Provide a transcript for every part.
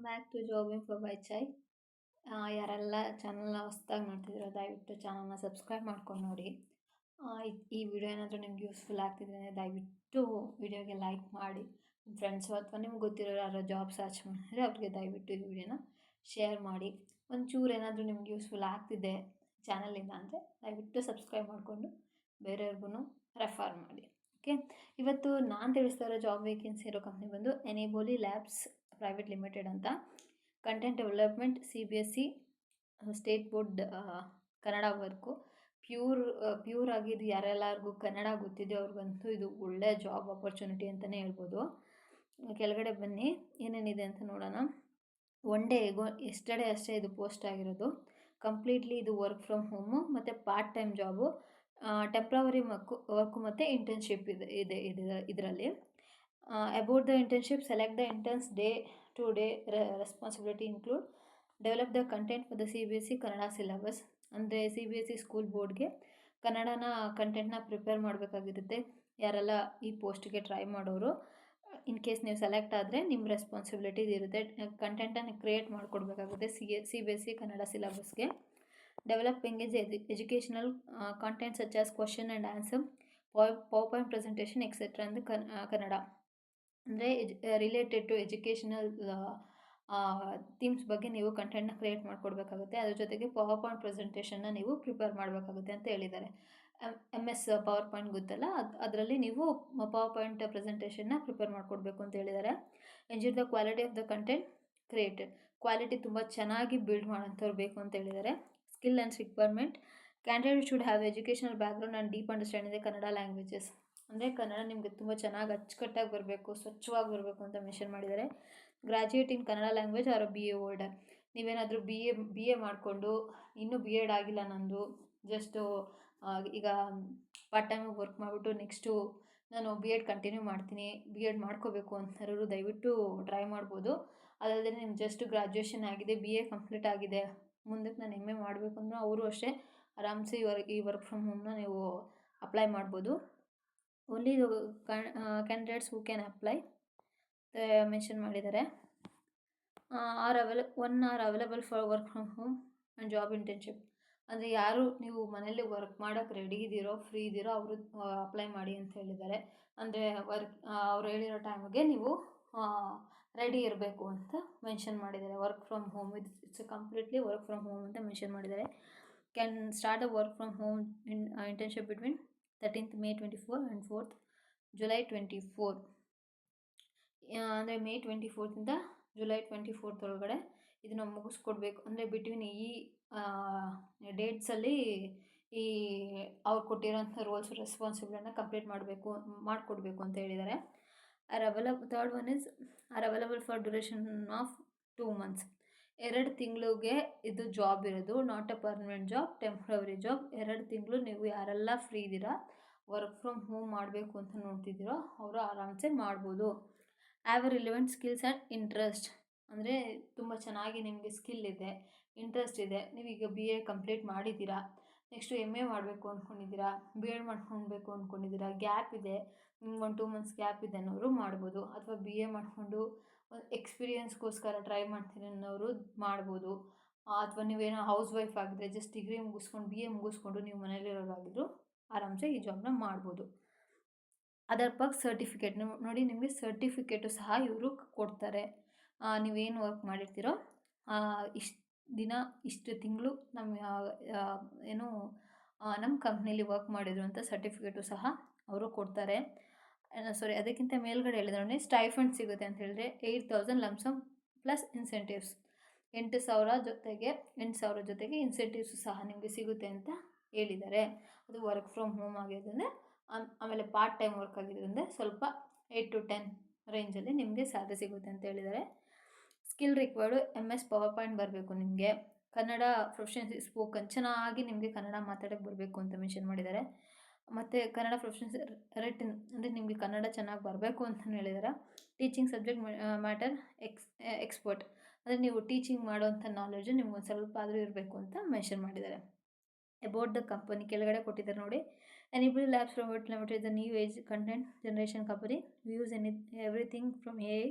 Back to job info by ಚೈ. ಯಾರೆಲ್ಲ ಚಾನಲ್ನ ಹೊಸ್ದಾಗಿ ನೋಡ್ತಿದ್ದೀರೋ ದಯವಿಟ್ಟು ಚಾನಲ್ನ ಸಬ್ಸ್ಕ್ರೈಬ್ ಮಾಡ್ಕೊಂಡು ನೋಡಿ. ಈ ವಿಡಿಯೋ ಏನಾದರೂ ನಿಮ್ಗೆ ಯೂಸ್ಫುಲ್ ಆಗ್ತಿದ್ರೆ ದಯವಿಟ್ಟು ವಿಡಿಯೋಗೆ ಲೈಕ್ ಮಾಡಿ. ಫ್ರೆಂಡ್ಸು ಅಥವಾ ನಿಮ್ಗೆ ಗೊತ್ತಿರೋರು ಯಾರೋ ಜಾಬ್ ಸರ್ಚ್ ಮಾಡಿದ್ರೆ ಅವ್ರಿಗೆ ದಯವಿಟ್ಟು ಈ ವಿಡಿಯೋನ ಶೇರ್ ಮಾಡಿ. ಒಂಚೂರು ಏನಾದರೂ ನಿಮ್ಗೆ ಯೂಸ್ಫುಲ್ ಆಗ್ತಿದೆ ಚಾನಲಿಂದ ಅಂದರೆ ದಯವಿಟ್ಟು ಸಬ್ಸ್ಕ್ರೈಬ್ ಮಾಡಿಕೊಂಡು ಬೇರೆಯವ್ರಿಗೂ ರೆಫರ್ ಮಾಡಿ. ಓಕೆ, ಇವತ್ತು ನಾನು ತಿಳಿಸ್ತಾ ಇರೋ ಜಾಬ್ ವೇಕೆನ್ಸಿ ಇರೋ ಕಂಪ್ನಿ ಬಂದು ಎನೇಬೋಲಿ ಲ್ಯಾಬ್ಸ್ ಪ್ರೈವೇಟ್ ಲಿಮಿಟೆಡ್ ಅಂತ. Content development, CBSE state board Kannada work. Pure ಆಗಿ ಇದು ಯಾರೆಲ್ಲರಿಗೂ ಕನ್ನಡ ಗೊತ್ತಿದೆ ಅವ್ರಿಗಂತೂ ಇದು ಒಳ್ಳೆ ಜಾಬ್ ಆಪರ್ಚುನಿಟಿ ಅಂತಲೇ ಹೇಳ್ಬೋದು. ಕೆಳಗಡೆ ಬನ್ನಿ ಏನೇನಿದೆ ಅಂತ ನೋಡೋಣ. ಒನ್ ಡೇ ಎಸ್ಟರ್ಡೇ ಅಷ್ಟೇ ಇದು ಪೋಸ್ಟ್ ಆಗಿರೋದು. ಕಂಪ್ಲೀಟ್ಲಿ ಇದು ವರ್ಕ್ ಫ್ರಮ್ ಹೋಮು ಮತ್ತು part time job, temporary work ಮತ್ತು ಇಂಟರ್ನ್ಶಿಪ್ ಇದೆ ಇದರಲ್ಲಿ. About the internship, select the interns day to day responsibility include develop the content for the CBSE Kannada syllabus. ಅಂದರೆ CBSE school ಬೋರ್ಡ್ಗೆ ಕನ್ನಡನ ಕಂಟೆಂಟ್ನ ಪ್ರಿಪೇರ್ ಮಾಡಬೇಕಾಗಿರುತ್ತೆ. ಯಾರೆಲ್ಲ ಈ ಪೋಸ್ಟಿಗೆ ಟ್ರೈ ಮಾಡೋರು, ಇನ್ ಕೇಸ್ ನೀವು ಸೆಲೆಕ್ಟ್ ಆದರೆ ನಿಮ್ಮ ರೆಸ್ಪಾನ್ಸಿಬಿಲಿಟಿ ಇರುತ್ತೆ. ಕಂಟೆಂಟನ್ನು ಕ್ರಿಯೇಟ್ ಮಾಡಿಕೊಡ್ಬೇಕಾಗುತ್ತೆ CBSE ಕನ್ನಡ ಸಿಲೆಬಸ್ಗೆ. Develop engage educational content such as question and answer, power point presentation etcetera ಅಂದರೆ ಕನ್ನಡ. ಅಂದರೆ ರಿಲೇಟೆಡ್ ಟು ಎಜುಕೇಷನಲ್ ಥೀಮ್ಸ್ ಬಗ್ಗೆ ನೀವು ಕಂಟೆಂಟ್ನ ಕ್ರಿಯೇಟ್ ಮಾಡಿಕೊಡ್ಬೇಕಾಗುತ್ತೆ. ಅದ್ರ ಜೊತೆಗೆ ಪವರ್ ಪಾಯಿಂಟ್ ಪ್ರೆಸೆಂಟೇಷನ್ನ ನೀವು ಪ್ರಿಪೇರ್ ಮಾಡಬೇಕಾಗುತ್ತೆ ಅಂತ ಹೇಳಿದ್ದಾರೆ. MS ಪವರ್ ಪಾಯಿಂಟ್ ಗೊತ್ತಲ್ಲ, ಅದರಲ್ಲಿ ನೀವು ಪವರ್ ಪಾಯಿಂಟ್ ಪ್ರೆಸೆಂಟೇಷನ್ನ ಪ್ರಿಪೇರ್ ಮಾಡಿಕೊಡ್ಬೇಕು ಅಂತ ಹೇಳಿದ್ದಾರೆ. Ensure the quality of the content created, quality ತುಂಬ ಚೆನ್ನಾಗಿ ಬಿಲ್ಡ್ ಮಾಡೋಂಥವ್ರು ಬೇಕು ಅಂತ ಹೇಳಿದ್ದಾರೆ. Skill and requirement, candidate should have educational background and deep understanding the Kannada languages. ಅಂದರೆ ಕನ್ನಡ ನಿಮಗೆ ತುಂಬ ಚೆನ್ನಾಗಿ ಅಚ್ಚುಕಟ್ಟಾಗಿ ಬರಬೇಕು, ಸ್ವಚ್ಛವಾಗಿ ಬರಬೇಕು ಅಂತ ಮೆನ್ಷನ್ ಮಾಡಿದ್ದಾರೆ. Graduate in Kannada language or BA older. ನೀವೇನಾದರೂ ಬಿ ಎ ಮಾಡಿಕೊಂಡು ಇನ್ನೂ BEd ಆಗಿಲ್ಲ ನಂದು, ಜಸ್ಟು ಈಗ ಪಾರ್ಟ್ ಟೈಮಿಗೆ ವರ್ಕ್ ಮಾಡಿಬಿಟ್ಟು ನೆಕ್ಸ್ಟು ನಾನು BEd ಕಂಟಿನ್ಯೂ ಮಾಡ್ತೀನಿ, BEd ಮಾಡ್ಕೋಬೇಕು ಅಂತಾರೋರು ದಯವಿಟ್ಟು ಟ್ರೈ ಮಾಡ್ಬೋದು. ಅದಲ್ಲದೆ ನಿಮ್ಗೆ ಜಸ್ಟ್ ಗ್ರ್ಯಾಜುಯೇಷನ್ ಆಗಿದೆ, BA ಕಂಪ್ಲೀಟ್ ಆಗಿದೆ, ಮುಂದಕ್ಕೆ ನಾನು MA ಮಾಡಬೇಕು ಅಂದ್ರೆ ಅವರು ಅಷ್ಟೇ ಆರಾಮ್ಸೆ ಈ ವರ್ಕ್ ಫ್ರಮ್ ಹೋಮ್ನ ನೀವು ಅಪ್ಲೈ ಮಾಡ್ಬೋದು. Only candidates who can apply mention ಮಾಡಿದ್ದಾರೆ. Are available for work from home and job internship. ಅಂದರೆ ಯಾರು ನೀವು ಮನೇಲಿ ವರ್ಕ್ ಮಾಡೋಕ್ಕೆ ರೆಡಿ ಇದ್ದೀರೋ, ಫ್ರೀ ಇದ್ದೀರೋ ಅವರು ಅಪ್ಲೈ ಮಾಡಿ ಅಂತ ಹೇಳಿದ್ದಾರೆ. ಅಂದರೆ ಅವ್ರು ಹೇಳಿರೋ ಟೈಮಿಗೆ ನೀವು ರೆಡಿ ಇರಬೇಕು ಅಂತ ಮೆನ್ಷನ್ ಮಾಡಿದ್ದಾರೆ. Work from home, it's completely work from home ಅಂತ ಮೆನ್ಷನ್ ಮಾಡಿದ್ದಾರೆ. Can start a work from home internship between 13th May 2024 and 4th July 2024. ಅಂದರೆ May 24th July 24th ಒಳಗಡೆ ಇದನ್ನು ಮುಗಿಸ್ಕೊಡ್ಬೇಕು. ಅಂದರೆ ಬಿಟ್ವೀನ್ ಈ ಡೇಟ್ಸಲ್ಲಿ ಈ ಅವ್ರು ಕೊಟ್ಟಿರೋಂಥ ರೋಲ್ಸ್ ರೆಸ್ಪಾನ್ಸಿಬಿಲಿಟಿನ ಕಂಪ್ಲೀಟ್ ಮಾಡಿಕೊಡ್ಬೇಕು ಅಂತ ಹೇಳಿದ್ದಾರೆ. Third one is R available for duration of 2 months. 2 ತಿಂಗಳಿಗೆ ಇದು ಜಾಬ್ ಇರೋದು, not a permanent job, temporary job. 2 ತಿಂಗಳು ನೀವು ಯಾರೆಲ್ಲ ಫ್ರೀ ಇದ್ದೀರಾ, ವರ್ಕ್ ಫ್ರಮ್ ಹೋಮ್ ಮಾಡಬೇಕು ಅಂತ ನೋಡ್ತಿದ್ದೀರೋ ಅವರು ಆರಾಮ್ಸೆ ಮಾಡ್ಬೋದು. Have A relevant skills and interest. ಅಂದರೆ ತುಂಬ ಚೆನ್ನಾಗಿ ನಿಮಗೆ ಸ್ಕಿಲ್ ಇದೆ, ಇಂಟ್ರೆಸ್ಟ್ ಇದೆ, ನೀವೀಗ BA ಕಂಪ್ಲೀಟ್ ಮಾಡಿದ್ದೀರಾ, ನೆಕ್ಸ್ಟು MA ಮಾಡಬೇಕು ಅಂದ್ಕೊಂಡಿದ್ದೀರಾ, BEd ಮಾಡ್ಕೊಳ್ಬೇಕು ಅಂದ್ಕೊಂಡಿದ್ದೀರಾ, ಗ್ಯಾಪ್ ಇದೆ, ನಿಮ್ಗೆ 1-2 months ಗ್ಯಾಪ್ ಇದೆ ಅನ್ನೋರು ಮಾಡ್ಬೋದು. ಅಥವಾ BA ಮಾಡಿಕೊಂಡು ಎಕ್ಸ್ಪೀರಿಯನ್ಸ್ಗೋಸ್ಕರ ಟ್ರೈ ಮಾಡ್ತೀನಿ ಅನ್ನೋರು ಮಾಡ್ಬೋದು. ಅಥವಾ ನೀವೇನೋ ಹೌಸ್ ವೈಫ್ ಆಗಿದ್ರೆ ಜಸ್ಟ್ ಡಿಗ್ರಿ ಮುಗಿಸ್ಕೊಂಡು BA ಮುಗಿಸ್ಕೊಂಡು ನೀವು ಮನೇಲಿರೋರಾಗಿದ್ರು ಆರಾಮ್ಸೆ ಈ ಜಾಬ್ನ ಮಾಡ್ಬೋದು. ಅದರ ಸರ್ಟಿಫಿಕೇಟ್ ನೋಡಿ, ನಿಮಗೆ ಸರ್ಟಿಫಿಕೇಟು ಸಹ ಇವರು ಕೊಡ್ತಾರೆ. ನೀವೇನು ವರ್ಕ್ ಮಾಡಿರ್ತೀರೋ ಇಷ್ಟು ದಿನ ಇಷ್ಟು ತಿಂಗಳು ನಮ್ಮ ಕಂಪ್ನೀಲಿ ವರ್ಕ್ ಮಾಡಿದ್ರು ಅಂತ ಸರ್ಟಿಫಿಕೇಟು ಸಹ ಅವರು ಕೊಡ್ತಾರೆ. ಅದಕ್ಕಿಂತ ಮೇಲ್ಗಡೆ ಹೇಳಿದ್ರೆ ನೋಡಿ, ಸ್ಟೈಫಂಡ್ ಸಿಗುತ್ತೆ ಅಂತ ಹೇಳಿದ್ರೆ 8,000 ಲಮ್ಸಮ್ ಪ್ಲಸ್ ಇನ್ಸೆಂಟಿವ್ಸ್. 8,000 ಜೊತೆಗೆ ಇನ್ಸೆಂಟಿವ್ಸ್ ಸಹ ನಿಮಗೆ ಸಿಗುತ್ತೆ ಅಂತ ಹೇಳಿದ್ದಾರೆ. ಅದು ವರ್ಕ್ ಫ್ರಮ್ ಹೋಮ್ ಆಗಿರೋದ್ರಿಂದ, ಆಮೇಲೆ ಪಾರ್ಟ್ ಟೈಮ್ ವರ್ಕ್ ಆಗಿರೋದ್ರಿಂದ ಸ್ವಲ್ಪ 8 to 10 ರೇಂಜಲ್ಲಿ ನಿಮಗೆ ಸ್ಯಾಲರಿ ಸಿಗುತ್ತೆ ಅಂತ ಹೇಳಿದ್ದಾರೆ. ಸ್ಕಿಲ್ ರಿಕ್ವೈರ್ಡು MS ಪವರ್ ಪಾಯಿಂಟ್ ಬರಬೇಕು ನಿಮಗೆ. ಕನ್ನಡ ಪ್ರೊಫಿಷಿಯನ್ಸಿ ಸ್ಪೋಕನ್, ಚೆನ್ನಾಗಿ ನಿಮಗೆ ಕನ್ನಡ ಮಾತಾಡೋಕ್ಕೆ ಬರಬೇಕು ಅಂತ ಮೆನ್ಷನ್ ಮಾಡಿದ್ದಾರೆ. ಮತ್ತು ಕನ್ನಡ ಪ್ರೊಫಿಷಿಯನ್ಸಿ ರಿಟನ್, ಅಂದರೆ ನಿಮಗೆ ಕನ್ನಡ ಚೆನ್ನಾಗಿ ಬರಬೇಕು ಅಂತಲೂ ಹೇಳಿದ್ದಾರೆ. ಟೀಚಿಂಗ್ ಸಬ್ಜೆಕ್ಟ್ ಮ್ಯಾಟರ್ ಎಕ್ಸ್ಪರ್ಟ್, ಅಂದರೆ ನೀವು ಟೀಚಿಂಗ್ ಮಾಡೋವಂಥ ನಾಲೆಡ್ಜು ನಿಮ್ಗೆ ಒಂದು ಸ್ವಲ್ಪ ಆದರೂ ಇರಬೇಕು ಅಂತ ಮೆನ್ಷನ್ ಮಾಡಿದ್ದಾರೆ. ಅಬೌಟ್ ದ ಕಂಪನಿ ಕೆಳಗಡೆ ಕೊಟ್ಟಿದ್ದಾರೆ ನೋಡಿ. Enable Labs private limited the new age content generation company, views everything from AI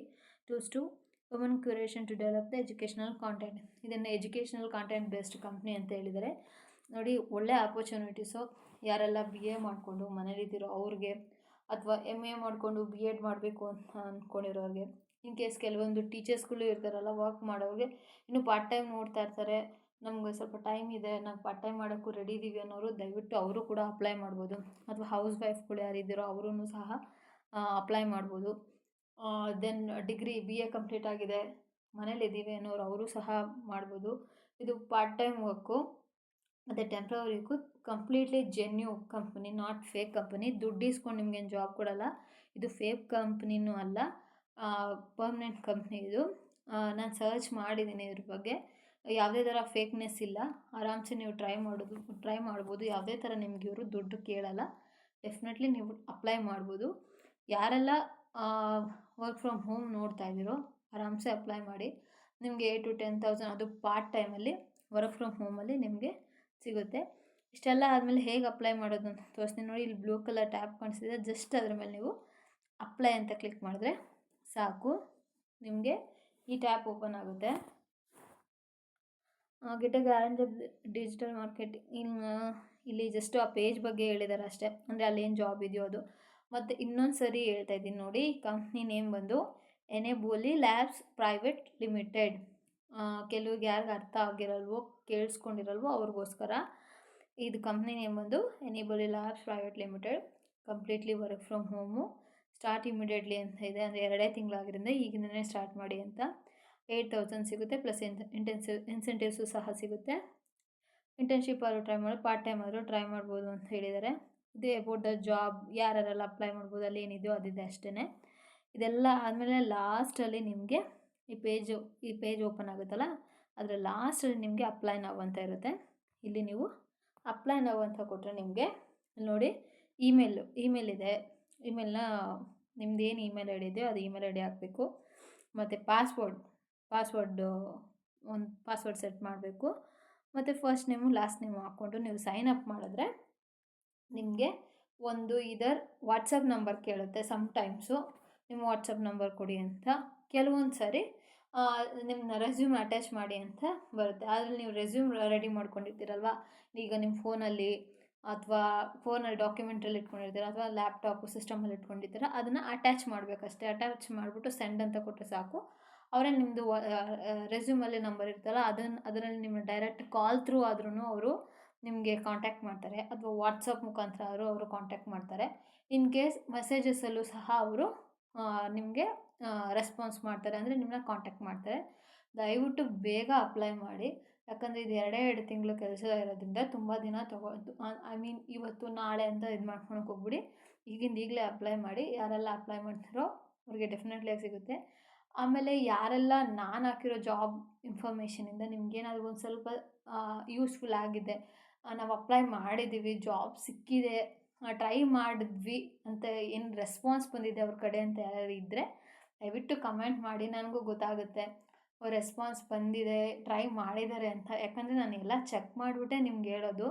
tools to woman curation to develop the educational content. ಇದನ್ನು ಎಜುಕೇಷನಲ್ ಕಾಂಟೆಂಟ್ ಬೇಸ್ಡ್ ಕಂಪ್ನಿ ಅಂತ ಹೇಳಿದ್ದಾರೆ. ನೋಡಿ, ಒಳ್ಳೆ opportunities. ಯಾರೆಲ್ಲ BA ಮಾಡಿಕೊಂಡು ಮನೇಲಿದ್ದೀರೋ ಅವ್ರಿಗೆ, ಅಥವಾ MA ಮಾಡಿಕೊಂಡು BEd ಮಾಡಬೇಕು ಅಂತ ಅಂದ್ಕೊಂಡಿರೋರಿಗೆ, ಇನ್ ಕೇಸ್ ಕೆಲವೊಂದು ಟೀಚರ್ಸ್ಗಳು ಇರ್ತಾರಲ್ಲ, ವರ್ಕ್ ಮಾಡೋರಿಗೆ, ಇನ್ನೂ ಪಾರ್ಟ್ ಟೈಮ್ ನೋಡ್ತಾ ಇರ್ತಾರೆ, ನಮ್ಗೆ ಸ್ವಲ್ಪ ಟೈಮ್ ಇದೆ, ನಾವು ಪಾರ್ಟ್ ಟೈಮ್ ಮಾಡೋಕ್ಕೂ ರೆಡಿ ಇದ್ದೀವಿ ಅನ್ನೋರು ದಯವಿಟ್ಟು ಅವರು ಕೂಡ ಅಪ್ಲೈ ಮಾಡ್ಬೋದು. ಅಥವಾ ಹೌಸ್ ವೈಫ್ಗಳು ಯಾರಿದ್ದೀರೋ ಅವರೂ ಸಹ ಅಪ್ಲೈ ಮಾಡ್ಬೋದು. ದೆನ್ ಡಿಗ್ರಿ BA ಕಂಪ್ಲೀಟ್ ಆಗಿದೆ, ಮನೇಲಿದ್ದೀವಿ ಅನ್ನೋರು ಅವರು ಸಹ ಮಾಡ್ಬೋದು. ಇದು ಪಾರ್ಟ್ ಟೈಮ್ ವರ್ಕು ಮತ್ತು ಟೆಂಪ್ರವರಿಗೂ, completely genuine company, not fake company. ದುಡ್ಡು ಇಸ್ಕೊಂಡು ನಿಮ್ಗೇನು ಜಾಬ್ ಕೊಡಲ್ಲ. ಇದು ಫೇಕ್ ಕಂಪ್ನಿನೂ ಅಲ್ಲ, ಪರ್ಮನೆಂಟ್ ಕಂಪ್ನಿ ಇದು. ನಾನು ಸರ್ಚ್ ಮಾಡಿದ್ದೀನಿ ಇದ್ರ ಬಗ್ಗೆ, ಯಾವುದೇ ಥರ ಫೇಕ್ನೆಸ್ ಇಲ್ಲ. ಆರಾಮ್ಸೆ ನೀವು ಟ್ರೈ ಮಾಡ್ಬೋದು. ಯಾವುದೇ ಥರ ನಿಮ್ಗೆ ಇವರು ದುಡ್ಡು ಕೇಳಲ್ಲ. ಡೆಫಿನೆಟ್ಲಿ ನೀವು ಅಪ್ಲೈ ಮಾಡ್ಬೋದು. ಯಾರೆಲ್ಲ ವರ್ಕ್ ಫ್ರಮ್ ಹೋಮ್ ನೋಡ್ತಾ ಇದ್ದೀರೋ ಆರಾಮ್ಸೆ ಅಪ್ಲೈ ಮಾಡಿ. ನಿಮಗೆ 8,000 to 10,000 ಅದು ಪಾರ್ಟ್ ಟೈಮಲ್ಲಿ ವರ್ಕ್ ಫ್ರಮ್ ಹೋಮಲ್ಲಿ ನಿಮಗೆ ಸಿಗುತ್ತೆ. ಇಷ್ಟೆಲ್ಲ ಆದಮೇಲೆ ಹೇಗೆ ಅಪ್ಲೈ ಮಾಡೋದು ಅಂತ ತೋರಿಸ್ತೀನಿ ನೋಡಿ. ಇಲ್ಲಿ ಬ್ಲೂ ಕಲರ್ ಟ್ಯಾಬ್ ಕಾಣಿಸ್ತಿದೆ, ಜಸ್ಟ್ ಅದ್ರ ಮೇಲೆ ನೀವು ಅಪ್ಲೈ ಅಂತ ಕ್ಲಿಕ್ ಮಾಡಿದ್ರೆ ಸಾಕು, ನಿಮಗೆ ಈ ಟ್ಯಾಬ್ ಓಪನ್ ಆಗುತ್ತೆ. Get A guarantee digital marketing. ಇಲ್ಲಿ ಜಸ್ಟ್ ಆ ಪೇಜ್ ಬಗ್ಗೆ ಹೇಳಿದ್ದಾರೆ ಅಷ್ಟೇ, ಅಂದರೆ ಅಲ್ಲೇನು ಜಾಬ್ ಇದೆಯೋ ಅದು. ಮತ್ತು ಇನ್ನೊಂದು ಸರಿ ಹೇಳ್ತಾ ಇದ್ದೀನಿ ನೋಡಿ, ಕಂಪ್ನಿ ನೇಮ್ ಬಂದು ಎನೆಬೋಲಿ ಲ್ಯಾಬ್ಸ್ ಪ್ರೈವೇಟ್ ಲಿಮಿಟೆಡ್. ಕೆಲವ್ರಿಗೆ ಯಾರಿಗೆ ಅರ್ಥ ಆಗಿರಲ್ವೋ, ಕೇಳಿಸ್ಕೊಂಡಿರಲ್ವೋ ಅವ್ರಿಗೋಸ್ಕರ. ಇದು ಕಂಪ್ನಿ ನೇಮ್ ಬಂದು Enable Labs private limited. Completely work from home, start immediately ಅಂತ ಇದೆ, ಅಂದರೆ 2 ತಿಂಗಳಾಗಿರಿಂದ ಈಗಿಂದನೇ ಸ್ಟಾರ್ಟ್ ಮಾಡಿ ಅಂತ. 8,000 ಸಿಗುತ್ತೆ, ಪ್ಲಸ್ ಇನ್ಸೆಂಟಿವ್ಸು ಸಹ ಸಿಗುತ್ತೆ. ಇಂಟರ್ನ್ಶಿಪ್ ಆದರೂ ಟ್ರೈ ಮಾಡಿ, ಪಾರ್ಟ್ ಟೈಮ್ ಆದರೂ ಟ್ರೈ ಮಾಡ್ಬೋದು ಅಂತ ಹೇಳಿದ್ದಾರೆ. ಇದೇ ಅಬೌಟ್ ದ ಜಾಬ್, ಯಾರೆಲ್ಲ ಅಪ್ಲೈ ಮಾಡ್ಬೋದು, ಅಲ್ಲಿ ಏನಿದೆಯೋ ಅದಿದೆ ಅಷ್ಟೇ. ಇದೆಲ್ಲ ಆದಮೇಲೆ ಲಾಸ್ಟಲ್ಲಿ ನಿಮಗೆ ಈ ಪೇಜ್ ಓಪನ್ ಆಗುತ್ತಲ್ಲ, ಅದರ ಲಾಸ್ಟಲ್ಲಿ ನಿಮಗೆ ಅಪ್ಲೈ ನೌ ಅಂತ ಇರುತ್ತೆ. ಇಲ್ಲಿ ನೀವು ಅಪ್ಲೈ ನೌ ಅಂತ ಕೊಟ್ಟರೆ ನಿಮಗೆ ನೋಡಿ ಇಮೇಲ್ ಇದೆ. ಇಮೇಲ್ನ ನಿಮ್ದು ಏನು ಇಮೇಲ್ ಐ ಡಿ ಇದೆಯೋ ಅದು ಇಮೇಲ್ ಐ ಡಿ ಹಾಕಬೇಕು. ಮತ್ತು ಒಂದು ಪಾಸ್ವರ್ಡ್ ಸೆಟ್ ಮಾಡಬೇಕು. ಮತ್ತು ಫಸ್ಟ್ ನೇಮು ಲಾಸ್ಟ್ ನೇಮು ಹಾಕ್ಕೊಂಡು ನೀವು ಸೈನ್ ಅಪ್ ಮಾಡಿದ್ರೆ ನಿಮಗೆ ಒಂದು ವಾಟ್ಸಪ್ ನಂಬರ್ ಕೇಳುತ್ತೆ. ಸಮ್ಟೈಮ್ಸು ನಿಮ್ಮ ವಾಟ್ಸಪ್ ನಂಬರ್ ಕೊಡಿ ಅಂತ, ಕೆಲವೊಂದು ಸಾರಿ ನಿಮ್ಮನ್ನ ರೆಸ್ಯೂಮ್ ಅಟ್ಯಾಚ್ ಮಾಡಿ ಅಂತ ಬರುತ್ತೆ. ಅದ್ರಲ್ಲಿ ನೀವು ರೆಸ್ಯೂಮ್ ರೆಡಿ ಮಾಡ್ಕೊಂಡಿರ್ತೀರಲ್ವ, ಈಗ ನಿಮ್ಮ ಫೋನಲ್ಲಿ ಅಥವಾ ಫೋನಲ್ಲಿ ಡಾಕ್ಯುಮೆಂಟ್ರಲ್ಲಿ ಇಟ್ಕೊಂಡಿರ್ತೀರ, ಅಥವಾ ಲ್ಯಾಪ್ಟಾಪು ಸಿಸ್ಟಮಲ್ಲಿ ಇಟ್ಕೊಂಡಿರ್ತೀರ, ಅದನ್ನು ಅಟ್ಯಾಚ್ ಮಾಡಬೇಕಷ್ಟೇ. ಅಟ್ಯಾಚ್ ಮಾಡಿಬಿಟ್ಟು ಸೆಂಡ್ ಅಂತ ಕೊಟ್ಟರೆ ಸಾಕು. ಅವರೇ ನಿಮ್ಮದು ರೆಸ್ಯೂಮಲ್ಲಿ ನಂಬರ್ ಇರ್ತಲ್ಲ, ಅದರಲ್ಲಿ ನಿಮ್ಮ ಡೈರೆಕ್ಟ್ ಕಾಲ್ ಥ್ರೂ ಆದ್ರೂ ಅವರು ನಿಮಗೆ ಕಾಂಟ್ಯಾಕ್ಟ್ ಮಾಡ್ತಾರೆ, ಅಥವಾ ವಾಟ್ಸಪ್ ಮುಖಾಂತರ ಅವರು ಕಾಂಟ್ಯಾಕ್ಟ್ ಮಾಡ್ತಾರೆ. ಇನ್ ಕೇಸ್ ಮೆಸೇಜಸಲ್ಲೂ ಸಹ ಅವರು ನಿಮಗೆ ರೆಸ್ಪಾನ್ಸ್ ಮಾಡ್ತಾರೆ, ಅಂದರೆ ನಿಮ್ಮನ್ನ ಕಾಂಟ್ಯಾಕ್ಟ್ ಮಾಡ್ತಾರೆ. ದಯವಿಟ್ಟು ಬೇಗ ಅಪ್ಲೈ ಮಾಡಿ, ಯಾಕಂದರೆ ಇದು 2 ತಿಂಗಳು ಕೆಲಸ ಇರೋದ್ರಿಂದ ತುಂಬ ದಿನ ತೊಗೊಳ್ತು. ಇವತ್ತು ನಾಳೆ ಅಂತ ಇದು ಮಾಡ್ಕೊಳಕ್ಕೆ ಹೋಗ್ಬಿಡಿ, ಈಗಲೇ ಅಪ್ಲೈ ಮಾಡಿ. ಯಾರೆಲ್ಲ ಅಪ್ಲೈ ಮಾಡ್ತಾರೋ ಅವ್ರಿಗೆ ಡೆಫಿನೆಟ್ಲಿ ಸಿಗುತ್ತೆ. ಆಮೇಲೆ ಯಾರೆಲ್ಲ ನಾನು ಹಾಕಿರೋ ಜಾಬ್ ಇನ್ಫಾರ್ಮೇಷನಿಂದ ನಿಮ್ಗೇನಾದರೂ ಒಂದು ಸ್ವಲ್ಪ ಯೂಸ್ಫುಲ್ ಆಗಿದೆ, ನಾವು ಅಪ್ಲೈ ಮಾಡಿದ್ದೀವಿ, ಜಾಬ್ ಸಿಕ್ಕಿದೆ, ಟ್ರೈ ಮಾಡಿದ್ವಿ ಅಂತ ಏನು ರೆಸ್ಪಾನ್ಸ್ ಬಂದಿದೆ ಅವ್ರ ಕಡೆ ಅಂತ ಯಾರು ಇದ್ದರೆ ದಯವಿಟ್ಟು ಕಮೆಂಟ್ ಮಾಡಿ, ನನಗೂ ಗೊತ್ತಾಗುತ್ತೆ ಅವ್ರ ರೆಸ್ಪಾನ್ಸ್ ಬಂದಿದೆ, ಟ್ರೈ ಮಾಡಿದ್ದಾರೆ ಅಂತ. ಯಾಕಂದರೆ ನಾನು ಎಲ್ಲ ಚೆಕ್ ಮಾಡಿಬಿಟ್ಟೆ ನಿಮ್ಗೆ ಹೇಳೋದು.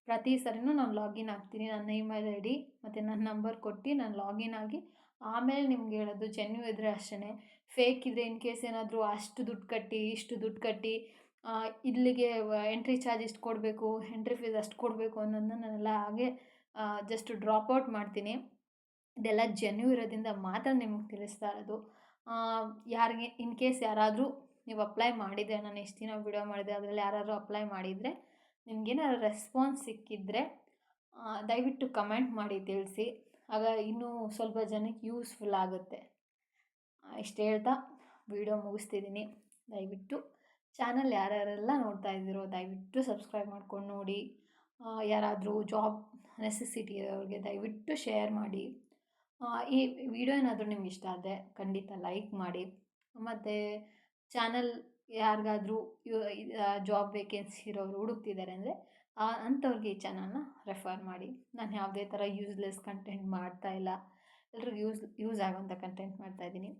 ಪ್ರತಿ ಸರಿನೂ ನಾನು ಲಾಗಿನ್ ಆಗ್ತೀನಿ, ನನ್ನ ಇಮೇಲ್ ಐ ಡಿ ಮತ್ತು ನನ್ನ ನಂಬರ್ ಕೊಟ್ಟು ನಾನು ಲಾಗಿನ್ ಆಗಿ ಆಮೇಲೆ ನಿಮ್ಗೆ ಹೇಳೋದು. ಜೆನ್ಯೂ ಇದ್ದರೆ ಅಷ್ಟೇ. ಫೇಕ್ ಇದ್ದರೆ ಇನ್ ಕೇಸ್ ಏನಾದರೂ ಅಷ್ಟು ದುಡ್ಡು ಕಟ್ಟಿ ಇಷ್ಟು ದುಡ್ಡು ಕಟ್ಟಿ ಇಲ್ಲಿಗೆ ಎಂಟ್ರಿ ಚಾರ್ಜ್ ಇಷ್ಟು ಕೊಡಬೇಕು, ಎಂಟ್ರಿ ಫೀಸ್ ಅಷ್ಟು ಕೊಡಬೇಕು ಅನ್ನೋದನ್ನ ನಾನೆಲ್ಲ ಹಾಗೆ ಜಸ್ಟ್ ಡ್ರಾಪ್ಔಟ್ ಮಾಡ್ತೀನಿ. ಇದೆಲ್ಲ ಜೆನ್ಯೂ ಇರೋದ್ರಿಂದ ಮಾತ್ರ ನಿಮಗೆ ತಿಳಿಸ್ತಾ ಇರೋದು. ಯಾರಿಗೆ ಇನ್ ಕೇಸ್ ಯಾರಾದರೂ ನೀವು ಅಪ್ಲೈ ಮಾಡಿದರೆ, ನಾನು ಎಷ್ಟು ದಿನ ವಿಡಿಯೋ ಮಾಡಿದೆ ಅದರಲ್ಲಿ ಯಾರಾದರೂ ಅಪ್ಲೈ ಮಾಡಿದರೆ ನಿಮಗೇನಾದ್ರು ರೆಸ್ಪಾನ್ಸ್ ಸಿಕ್ಕಿದರೆ ದಯವಿಟ್ಟು ಕಮೆಂಟ್ ಮಾಡಿ ತಿಳಿಸಿ, ಆಗ ಇನ್ನೂ ಸ್ವಲ್ಪ ಜನಕ್ಕೆ ಯೂಸ್ಫುಲ್ ಆಗುತ್ತೆ. ಇಷ್ಟು ಹೇಳ್ತಾ ವಿಡಿಯೋ ಮುಗಿಸ್ತಿದ್ದೀನಿ. ದಯವಿಟ್ಟು ಚಾನಲ್ ಯಾರ್ಯಾರೆಲ್ಲ ನೋಡ್ತಾ ಇದ್ದೀರೋ ದಯವಿಟ್ಟು ಸಬ್ಸ್ಕ್ರೈಬ್ ಮಾಡ್ಕೊಂಡು ನೋಡಿ. ಯಾರಾದರೂ ಜಾಬ್ ನೆಸೆಸಿಟಿ ಇರೋರಿಗೆ ದಯವಿಟ್ಟು ಶೇರ್ ಮಾಡಿ. ಈ ವಿಡಿಯೋ ಏನಾದರೂ ನಿಮ್ಗೆ ಇಷ್ಟ ಆದರೆ ಖಂಡಿತ ಲೈಕ್ ಮಾಡಿ. ಮತ್ತು ಚಾನಲ್ ಯಾರಿಗಾದರೂ ಜಾಬ್ ವೇಕೆನ್ಸಿ ಇರೋರು ಹುಡುಕ್ತಿದ್ದಾರೆ ಅಂದರೆ ಅಂಥವ್ರಿಗೆ ಈ ಚಾನಲ್ನ ರೆಫರ್ ಮಾಡಿ. ನಾನು ಯಾವುದೇ ಥರ ಯೂಸ್ಲೆಸ್ ಕಂಟೆಂಟ್ ಮಾಡ್ತಾಯಿಲ್ಲ, ಎಲ್ರಿಗೂ ಯೂಸ್ ಆಗೋಂಥ ಕಂಟೆಂಟ್ ಮಾಡ್ತಾಯಿದ್ದೀನಿ.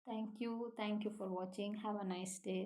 Thank you for watching. Have a nice day.